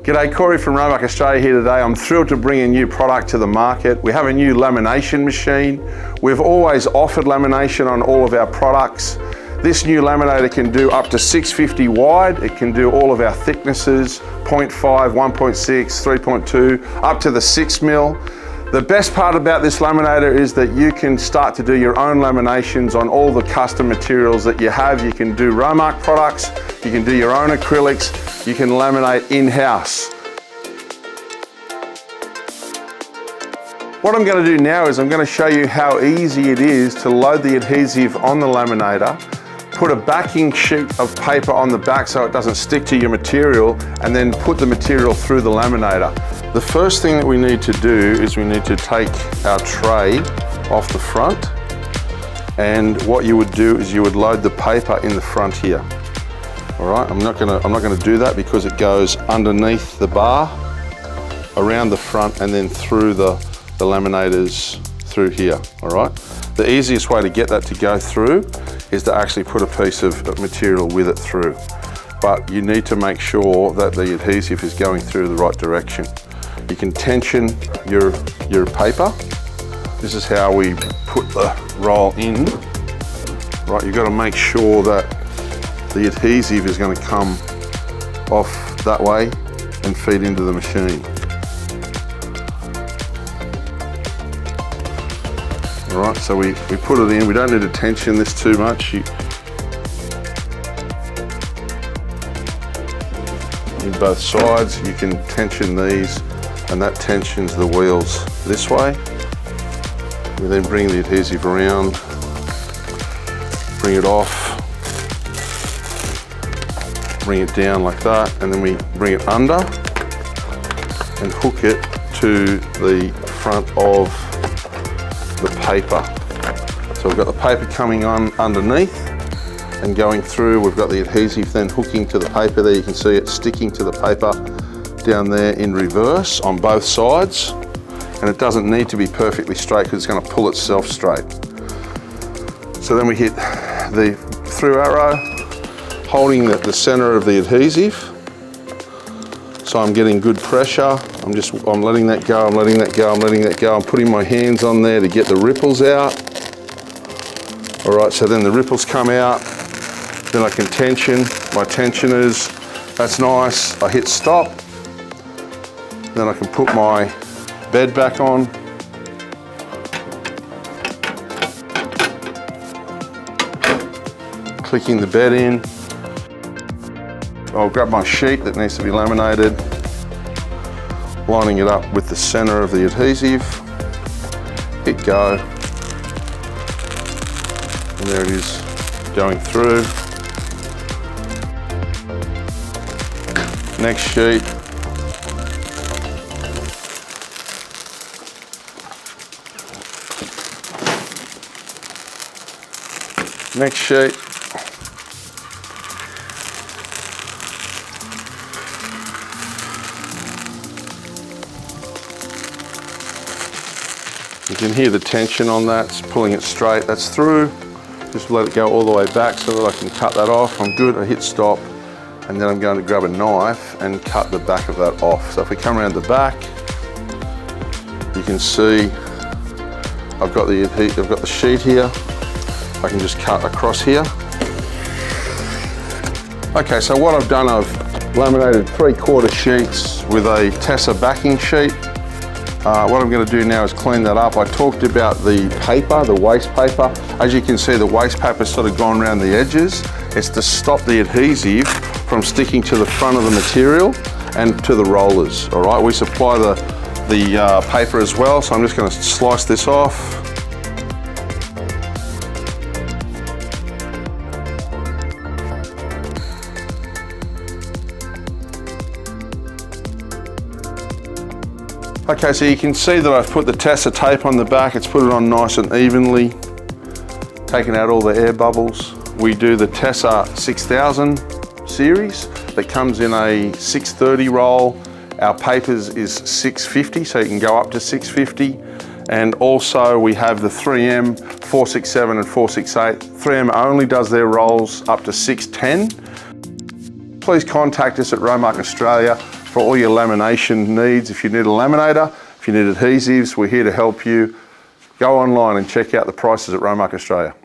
G'day, Corey from RA Express Australia here today. I'm thrilled to bring a new product to the market. We have a new lamination machine. We've always offered lamination on all of our products. This new laminator can do up to 650 wide. It can do all of our thicknesses, 0.5, 1.6, 3.2, up to the 6 mil. The best part about this laminator is that you can start to do your own laminations on all the custom materials that you have. You can do Romark products, you can do your own acrylics, you can laminate in-house. What I'm going to do now is I'm going to show you how easy it is to load the adhesive on the laminator, put a backing sheet of paper on the back so it doesn't stick to your material, and then put the material through the laminator. The first thing that we need to do is we need to take our tray off the front, and what you would do is you would load the paper in the front here. All right, I'm not gonna do that because it goes underneath the bar, around the front, and then through the laminators through here. All right. The easiest way to get that to go through is to actually put a piece of material with it through. But you need to make sure that the adhesive is going through the right direction. You can tension your paper. This is how we put the roll in. Right, you've got to make sure that the adhesive is going to come off that way and feed into the machine. All right, so we put it in. We don't need to tension this too much. In both sides, you can tension these, and that tensions the wheels this way. We then bring the adhesive around, bring it off, bring it down like that, and then we bring it under and hook it to the front of the paper. So we've got the paper coming on underneath and going through. We've got the adhesive then hooking to the paper there. You can see it sticking to the paper down there in reverse on both sides. And it doesn't need to be perfectly straight because it's going to pull itself straight. So then we hit the through arrow, holding the center of the adhesive. So I'm getting good pressure. I'm letting that go, I'm letting that go, I'm letting that go. I'm putting my hands on there to get the ripples out. All right, so then the ripples come out. Then I can tension my tensioners. That's nice. I hit stop. Then I can put my bed back on. Clicking the bed in. I'll grab my sheet that needs to be laminated, lining it up with the center of the adhesive, hit go, and there it is going through. Next sheet. Next sheet. You can hear the tension on that, it's pulling it straight, that's through. Just let it go all the way back so that I can cut that off. I'm good, I hit stop, and then I'm going to grab a knife and cut the back of that off. So if we come around the back, you can see I've got the sheet here. I can just cut across here. Okay, so what I've done, I've laminated 3/4 sheets with a Tessa backing sheet. What I'm going to do now is clean that up. I talked about the paper, the waste paper. As you can see, the waste paper's sort of gone around the edges. It's to stop the adhesive from sticking to the front of the material and to the rollers. All right, we supply the paper as well, so I'm just going to slice this off. Okay, so you can see that I've put the Tessa tape on the back. It's put it on nice and evenly, taken out all the air bubbles. We do the Tessa 6000 series that comes in a 630 roll. Our papers is 650, so you can go up to 650. And also we have the 3M 467 and 468. 3M only does their rolls up to 610. Please contact us at RA Express Australia for all your lamination needs. If you need a laminator, if you need adhesives, we're here to help you. Go online and check out the prices at Romark Australia.